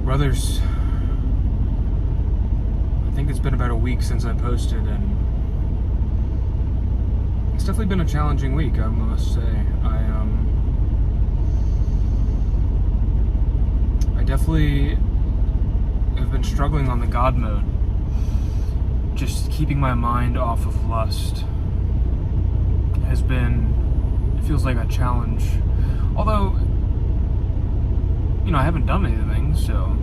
Brothers, I think it's been about a week since I posted, and it's definitely been a challenging week, I must say. I definitely have been struggling on the God mode, just keeping my mind off of lust has been, it feels like a challenge. Although, I haven't done anything, so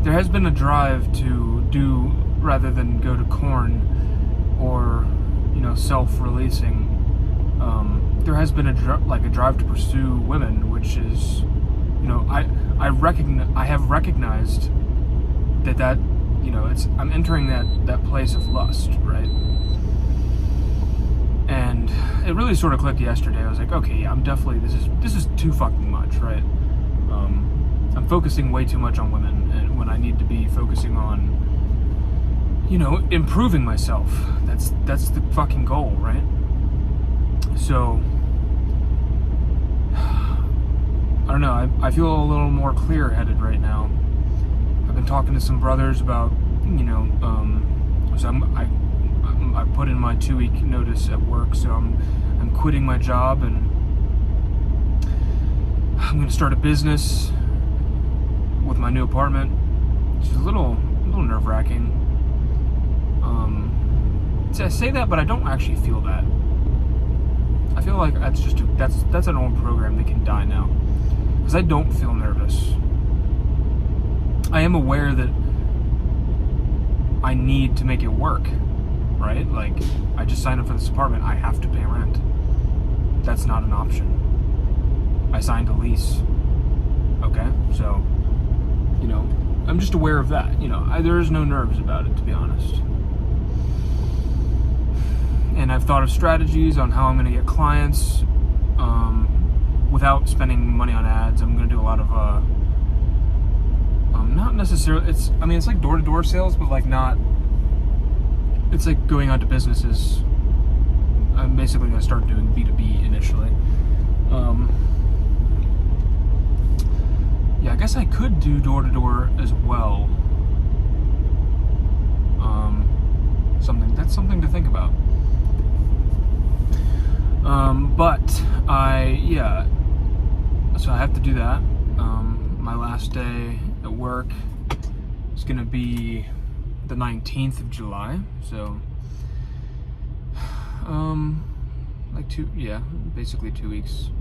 there has been a drive to do, rather than go to corn or, self-releasing, there has been a drive to pursue women, which is, I have recognized that I'm entering that place of lust, right? And it really sort of clicked yesterday. I was like, okay, yeah, I'm definitely, this is too fucking much, right? I'm focusing way too much on women, and when I need to be focusing on, improving myself. That's the fucking goal, right? So, I don't know, I feel a little more clear-headed right now. I've been talking to some brothers about, so I put in my 2-week notice at work, so I'm quitting my job, and I'm going to start a business with my new apartment, which is a little nerve-wracking. I say that, but I don't actually feel that. I feel like that's an old program that can die now, because I don't feel nervous. I am aware that I need to make it work, right? Like, I just signed up for this apartment. I have to pay rent. That's not an option. I signed a lease. Okay, so, I'm just aware of that. There's no nerves about it, to be honest. And I've thought of strategies on how I'm going to get clients without spending money on ads. I'm going to do a lot of, not necessarily, it's like door-to-door sales, but it's like going out to businesses. I'm basically going to start doing B2B initially. Yeah, I guess I could do door-to-door as well. That's something to think about. So I have to do that. My last day at work is going to be the 19th of July, so basically 2 weeks.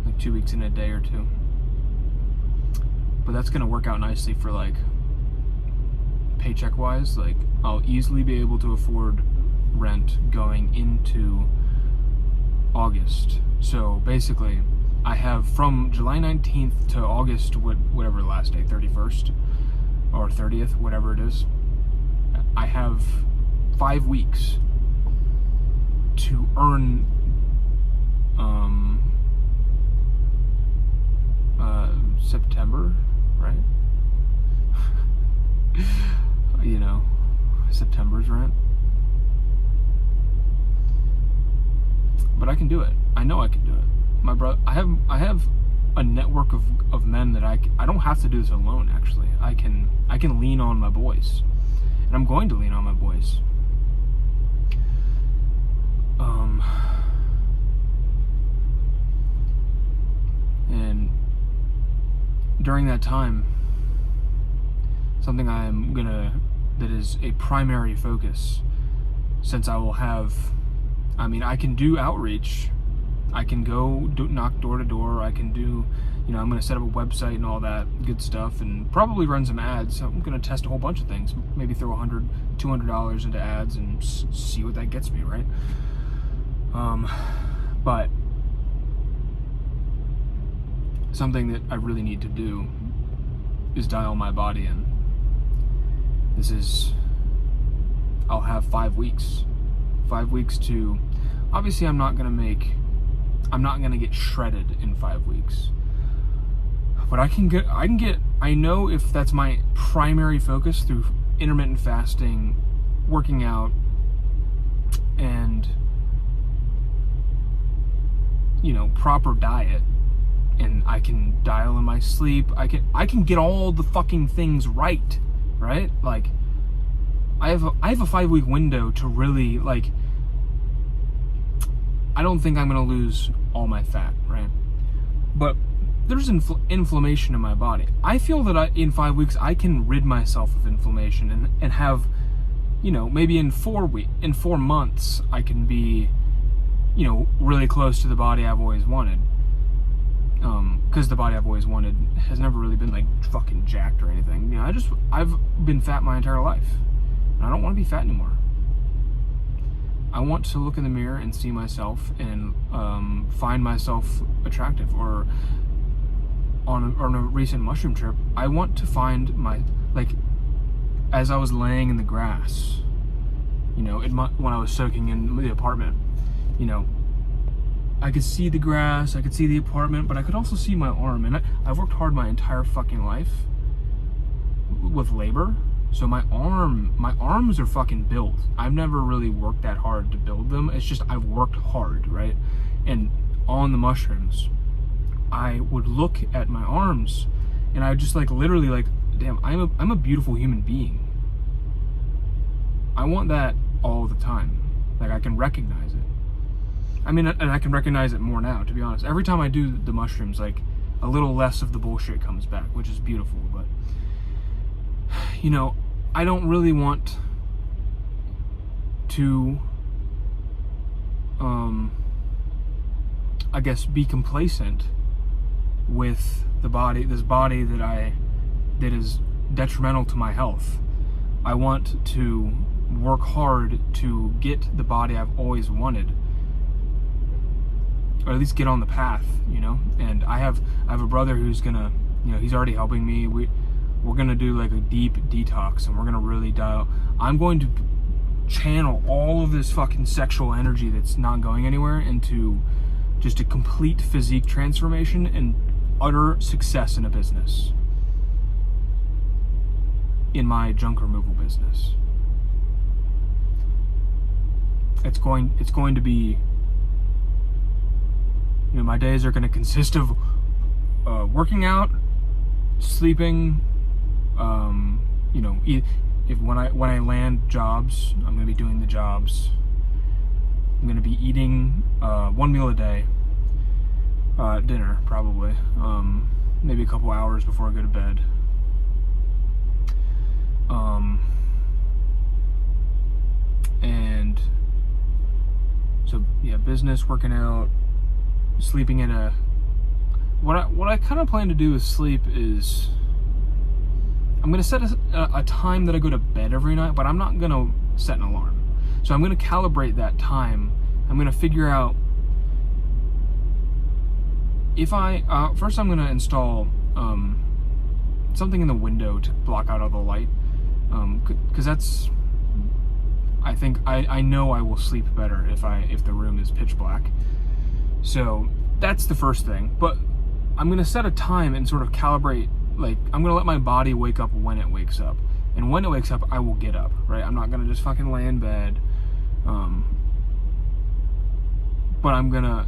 Like 2 weeks in a day or two. But that's going to work out nicely for paycheck wise. I'll easily be able to afford rent going into August. So basically, I have from July 19th to August, whatever last day, 31st or 30th, whatever it is, I have 5 weeks to earn September, right? September's rent. But I can do it. I know I can do it. My brother, I have a network of men that I don't have to do this alone. Actually, I can lean on my boys, and I'm going to lean on my boys. And during that time, something that is a primary focus, since I will have, I can do outreach, I can go knock door to door, I can do, I'm going to set up a website and all that good stuff, and probably run some ads. So I'm going to test a whole bunch of things, maybe throw $100, $200 into ads and see what that gets me, right? But something that I really need to do is dial my body in. I'll have 5 weeks. 5 weeks to, obviously I'm not going to get shredded in 5 weeks. But I know if that's my primary focus through intermittent fasting, working out, and proper diet, and I can dial in my sleep. I can get all the fucking things right? Like, I have a 5-week window to really, like, I don't think I'm gonna lose all my fat, right? But there's inflammation in my body. I feel that in 5 weeks I can rid myself of inflammation and have, maybe in 4 months I can be, really close to the body I've always wanted. Because the body I've always wanted has never really been like fucking jacked or anything. I've been fat my entire life. And I don't want to be fat anymore. I want to look in the mirror and see myself and find myself attractive. Or on a recent mushroom trip, I want to find as I was laying in the grass, when I was soaking in the apartment, I could see the grass, I could see the apartment, but I could also see my arm. And I've worked hard my entire fucking life with labor. So my arms are fucking built. I've never really worked that hard to build them. It's just I've worked hard, right? And on the mushrooms, I would look at my arms and I just literally damn, I'm a beautiful human being. I want that all the time. I can recognize it. And I can recognize it more now, to be honest. Every time I do the mushrooms, a little less of the bullshit comes back, which is beautiful. But, I don't really want to, I guess, be complacent with this body that is detrimental to my health. I want to work hard to get the body I've always wanted, or at least get on the path, and I have a brother who's gonna, he's already helping me. We're gonna do a deep detox, and we're gonna really I'm going to channel all of this fucking sexual energy that's not going anywhere into just a complete physique transformation and utter success in a business, in my junk removal business. It's going to be, my days are going to consist of working out, sleeping, if when I land jobs, I'm going to be doing the jobs. I'm going to be eating 1 meal a day, dinner probably, maybe a couple hours before I go to bed. And so yeah, business, working out, sleeping in what I kind of plan to do with sleep is I'm going to set a time that I go to bed every night, but I'm not going to set an alarm. So I'm going to calibrate that time. I'm going to figure out if first I'm going to install something in the window to block out all the light, because that's, I think I know I will sleep better if the room is pitch black. So that's the first thing. But I'm gonna set a time and sort of calibrate. I'm gonna let my body wake up when it wakes up, and when it wakes up, I will get up. Right? I'm not gonna just fucking lay in bed. But I'm gonna,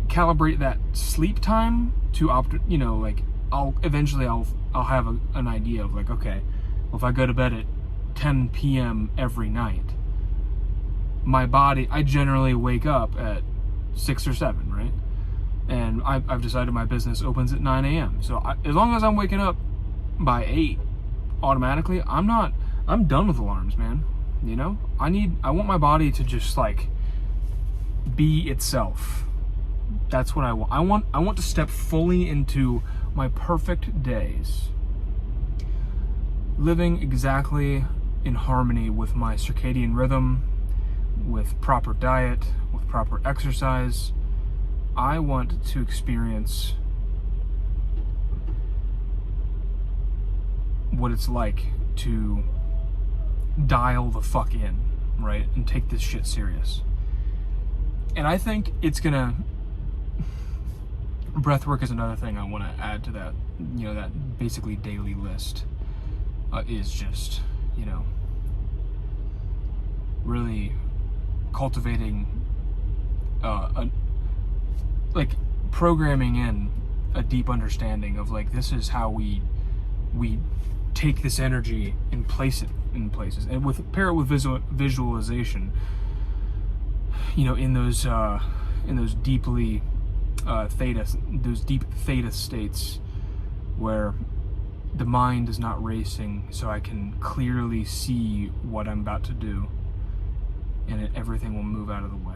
calibrate that sleep time to I'll eventually have an idea of okay, well, if I go to bed at 10 p.m. every night, my body, I generally wake up at 6 or 7, right? And I've decided my business opens at 9 a.m. So as long as I'm waking up by 8 automatically, I'm done with alarms, man. I want my body to just be itself. That's what I want. I want to step fully into my perfect days, living exactly in harmony with my circadian rhythm, with proper diet, with proper exercise. I want to experience what it's like to dial the fuck in, right? And take this shit serious. And I think it's gonna... Breathwork is another thing I want to add to that, that basically daily list, is just, really cultivating, programming in a deep understanding of like, this is how we take this energy and place it in places, and pair it with visualization, in those deeply deep theta states where the mind is not racing, so I can clearly see what I'm about to do, and everything will move out of the way.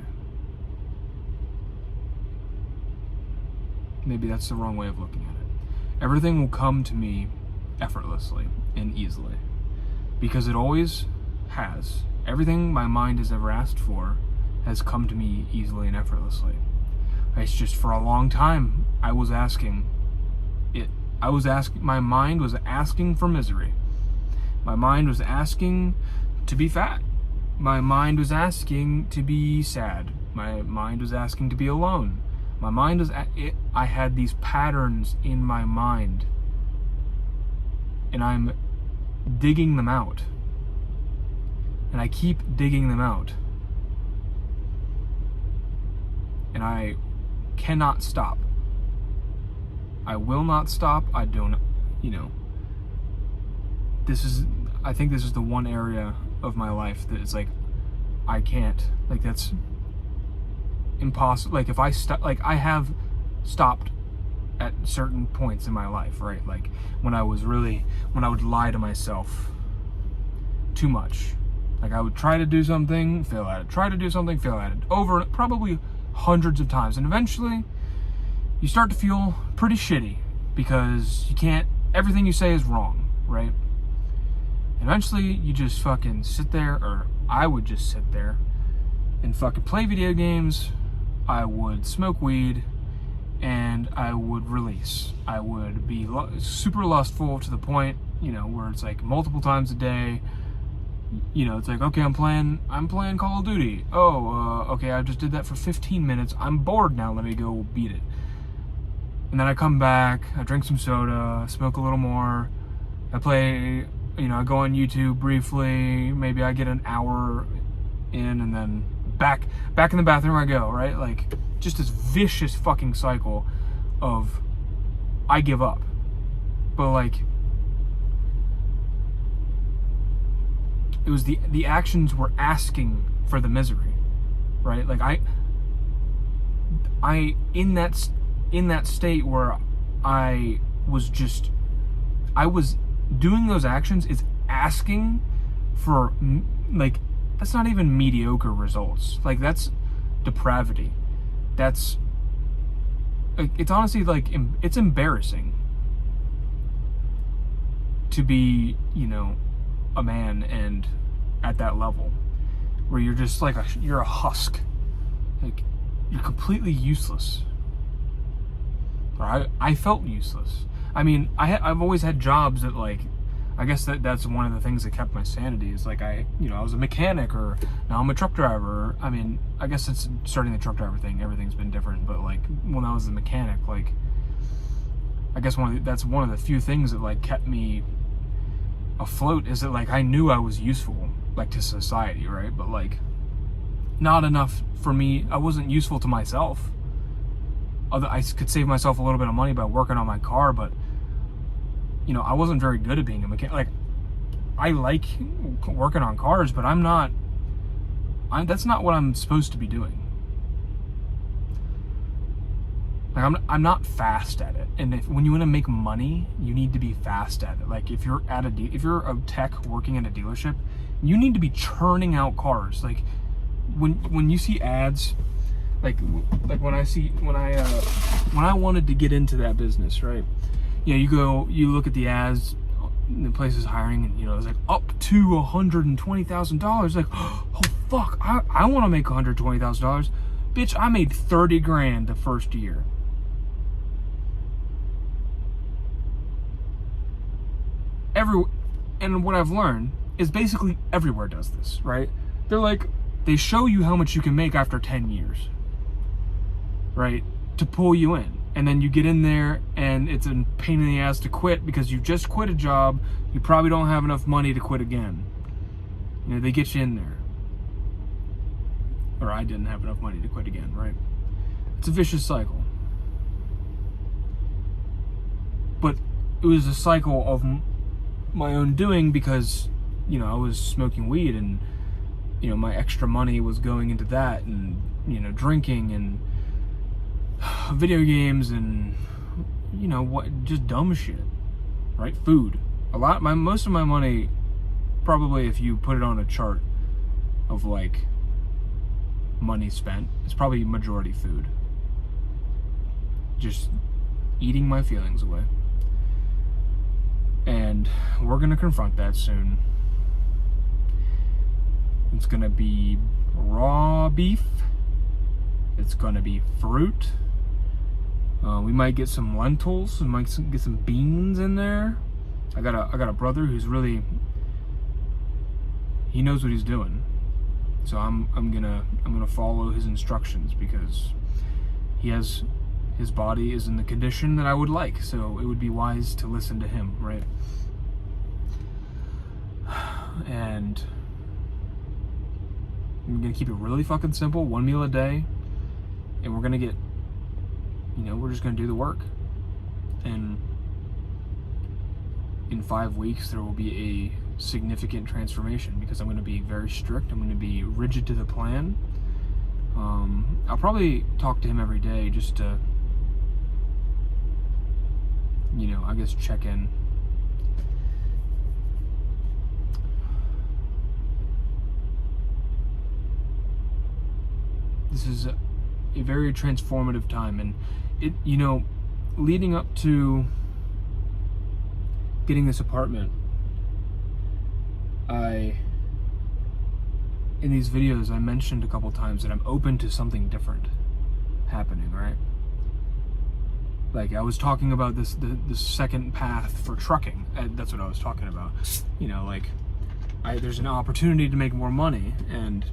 Maybe that's the wrong way of looking at it. Everything will come to me effortlessly and easily, because it always has. Everything my mind has ever asked for has come to me easily and effortlessly. It's just, for a long time, my mind was asking for misery. My mind was asking to be fat. My mind was asking to be sad. My mind was asking to be alone. My mind was I had these patterns in my mind, and I'm digging them out. And I keep digging them out. And I cannot stop. I will not stop. I don't, I think this is the one area of my life that it's like, I can't, like, that's impossible. Like, if I stop, like, I have stopped at certain points in my life, right? Like, when I would lie to myself too much. Like, I would try to do something, fail at it, try to do something, fail at it, over probably hundreds of times. And eventually, you start to feel pretty shitty, because everything you say is wrong, right? Eventually, you just fucking sit there, or I would just sit there and fucking play video games. I would smoke weed, and I would release. I would be super lustful to the point, where it's like multiple times a day. It's like, okay, I'm playing Call of Duty. Okay, I just did that for 15 minutes. I'm bored now. Let me go beat it. And then I come back, I drink some soda, smoke a little more. I play, I go on YouTube briefly. Maybe I get an hour in, and then back in the bathroom I go, right? Like, just this vicious fucking cycle of I give up. But like, it was the actions were asking for the misery, right? Like, I in that state where I was doing those actions is asking for, like, that's not even mediocre results. Like, that's depravity. That's, like, it's honestly, like, it's embarrassing to be, a man and at that level where you're just like you're a husk. Like, you're completely useless. Or I felt useless. I mean, I've always had jobs that, like, I guess that's one of the things that kept my sanity, is like, I was a mechanic, or now I'm a truck driver. I mean, I guess it's starting the truck driver thing, everything's been different, but like, when I was a mechanic, like, I guess that's one of the few things that, like, kept me afloat, is that, like, I knew I was useful, like, to society, right? But, like, not enough for me. I wasn't useful to myself. I could save myself a little bit of money by working on my car, but, I wasn't very good at being a mechanic. Like, I like working on cars, but that's not what I'm supposed to be doing. Like, I'm not fast at it. And when you want to make money, you need to be fast at it. Like, if you're a tech working at a dealership, you need to be churning out cars. Like, when you see ads, like when I wanted to get into that business, right? You look at the ads, the place is hiring, and it's like up to $120,000. Like, oh fuck, I want to make $120,000. Bitch, I made $30,000 the first year. And what I've learned is basically everywhere does this, right? They show you how much you can make after 10 years, right? To pull you in. And then you get in there, and it's a pain in the ass to quit, because you just quit a job. You probably don't have enough money to quit again. They get you in there. Or I didn't have enough money to quit again, right? It's a vicious cycle. But it was a cycle of my own doing because, I was smoking weed and, my extra money was going into that and, drinking and video games and, just dumb shit, right? Food. Most of my money, probably if you put it on a chart of like money spent, it's probably majority food. Just eating my feelings away. And we're going to confront that soon. It's going to be raw beef. It's going to be fruit. We might get some lentils. We might get some beans in there. I got a brother who's really, he knows what he's doing. So I'm gonna follow his instructions because his body is in the condition that I would like. So it would be wise to listen to him, right? And I'm gonna keep it really fucking simple, 1 meal a day, and we're gonna get, we're just gonna do the work. And in 5 weeks, there will be a significant transformation because I'm going to be very strict. I'm going to be rigid to the plan. I'll probably talk to him every day just to, I guess check in. This is a very transformative time, and it, leading up to getting this apartment, in these videos, I mentioned a couple times that I'm open to something different happening, right? Like I was talking about this second path for trucking. That's what I was talking about. There's an opportunity to make more money, and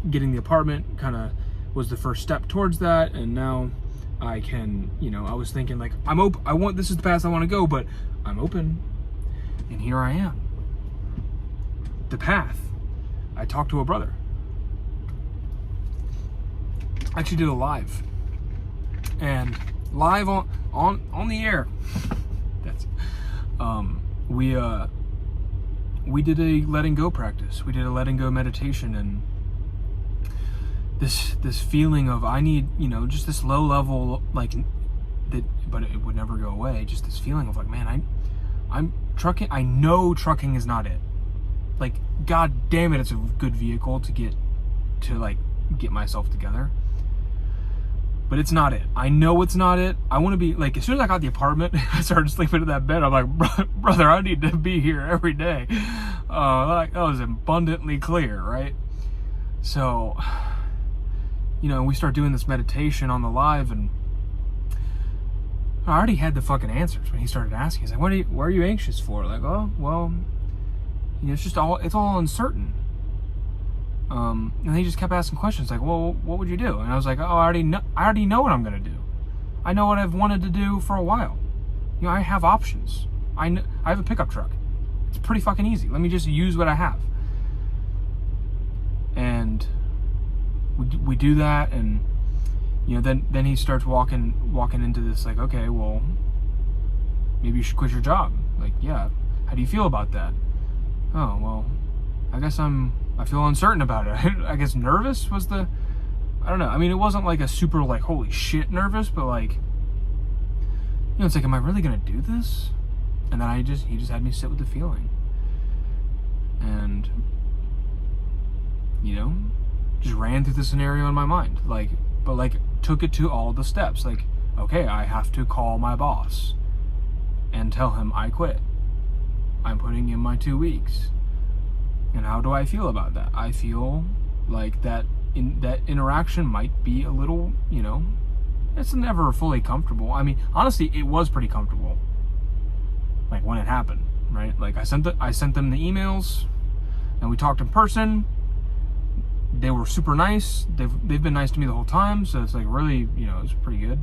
getting the apartment kind of was the first step towards that. And now I can, I was thinking like this is the path I want to go, but I'm open, and here I am. The path. I talked to a brother. I actually did a live, and live on the air. That's we did a letting go practice. We did a letting go meditation, and this feeling of I need, just this low level like that, but it would never go away. Just this feeling of like, man, I'm trucking. I know trucking is not it. Like, god damn it, it's a good vehicle to get myself together. But it's not it. I know it's not it. I want to be, like, as soon as I got the apartment, I started sleeping in that bed. I'm like, brother, I need to be here every day. That was abundantly clear, right? So, we start doing this meditation on the live, and I already had the fucking answers when he started asking. He's like, what are you anxious for? Like, oh, well, it's all uncertain. And he just kept asking questions like, well, what would you do? And I was like, oh, I already know what I'm going to do. I know what I've wanted to do for a while. I have options. I have a pickup truck. It's pretty fucking easy. Let me just use what I have. And we do that, and then he starts walking into this like, okay, well, maybe you should quit your job. Like, yeah, how do you feel about that? Oh, well, I guess I feel uncertain about it. I guess nervous was I don't know. I mean, it wasn't like a super like, holy shit nervous, but like, it's like, am I really going to do this? And then he just had me sit with the feeling. And, just ran through the scenario in my mind. But took it to all the steps. Like, okay, I have to call my boss and tell him I quit. I'm putting in my 2 weeks. And how do I feel about that? I feel like that interaction might be a little, it's never fully comfortable. I mean, honestly, it was pretty comfortable. Like when it happened, right? Like I sent them the emails, and we talked in person. They were super nice. They've been nice to me the whole time. So it's like really, it's pretty good.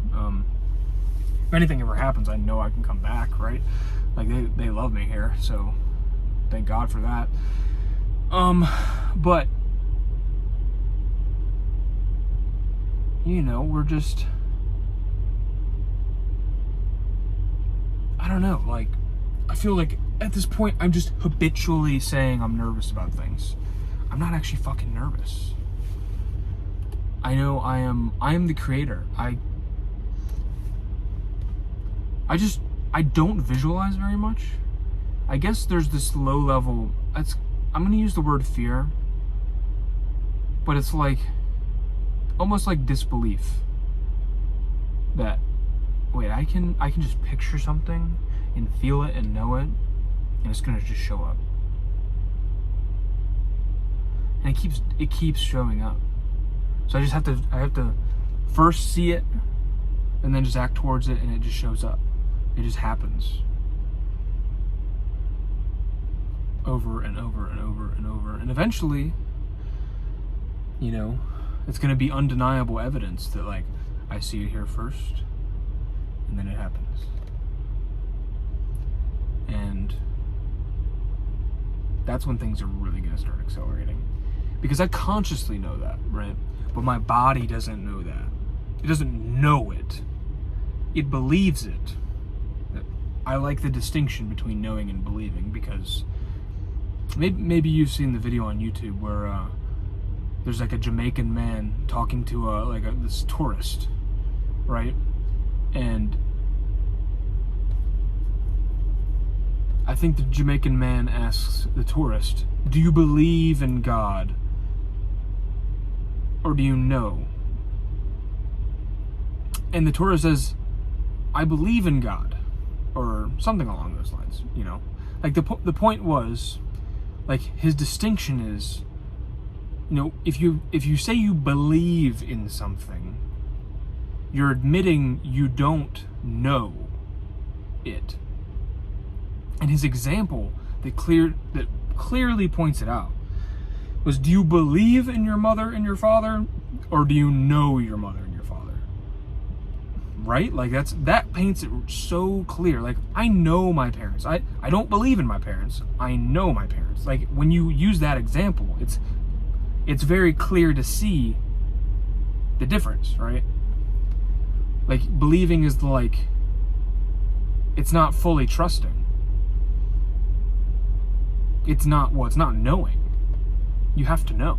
If anything ever happens, I know I can come back, right? Like they love me here, so thank God for that. But we're just don't know, like, I feel like at this point I'm just habitually saying I'm nervous about things. I'm not actually fucking nervous. I know I am the creator. I don't visualize very much. I guess there's this low level, I'm gonna use the word fear, but it's like, almost like disbelief. That, wait, I can just picture something and feel it and know it, and it's gonna just show up. And it keeps showing up. So I have to first see it, and then just act towards it, and it just shows up. It just happens. Over and over and over and over. And eventually, you know, it's gonna be undeniable evidence that, like, I see it here first, and then it happens. And that's when things are really gonna start accelerating. Because I consciously know that, right? But my body doesn't know that. It doesn't know it. It believes it. I like the distinction between knowing and believing, because maybe you've seen the video on YouTube where there's like a Jamaican man talking to this tourist, right? And I think the Jamaican man asks the tourist, "Do you believe in God? Or do you know?" And the tourist says, "I believe in God," or something along those lines, you know? Like, the point was, like, his distinction is, you know, if you say you believe in something, you're admitting you don't know it. And his example that clearly points it out was, do you believe in your mother and your father, or do you know your mother and your father? Right? Like, that paints it so clear. Like, I know my parents. I don't believe in my parents. I know my parents. Like, when you use that example, it's very clear to see the difference, right? Like, believing is like, it's not fully trusting. It's not knowing. You have to know.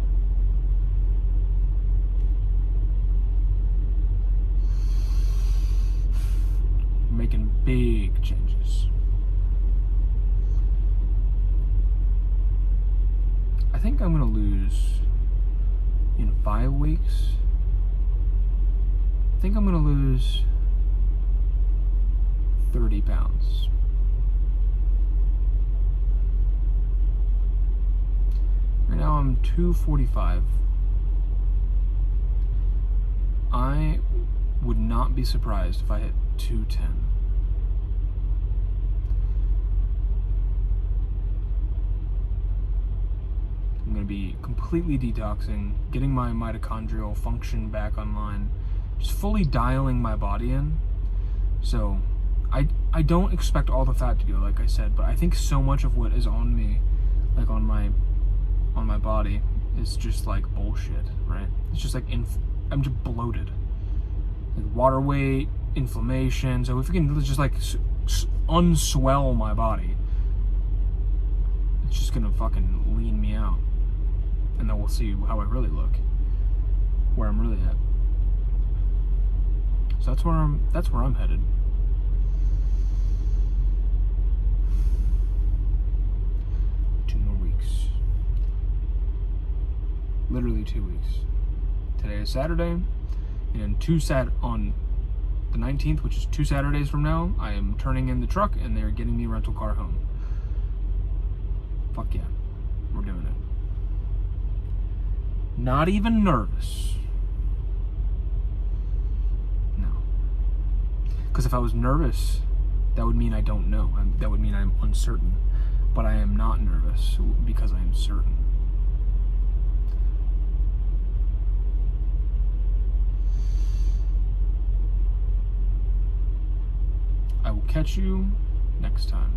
Making big changes. I think I'm gonna lose in 5 weeks. I think I'm gonna lose 30 pounds. Right now I'm 245. I would not be surprised if I hit 210. I'm going to be completely detoxing, getting my mitochondrial function back online, just fully dialing my body in. So I don't expect all the fat to go, like I said, but I think so much of what is on me, like on my body, is just like bullshit, right? It's just like I'm just bloated, like water weight, inflammation. So if we can just like unswell my body, it's just gonna fucking lean me out, and then we'll see how I really look, where I'm really at. So that's where I'm headed. Literally 2 weeks. Today is Saturday, and on the 19th, which is 2 Saturdays from now, I am turning in the truck, and they're getting me a rental car home. Fuck yeah, we're doing it. Not even nervous. No. Because if I was nervous, that would mean I don't know. That would mean I'm uncertain. But I am not nervous because I am certain. I will catch you next time.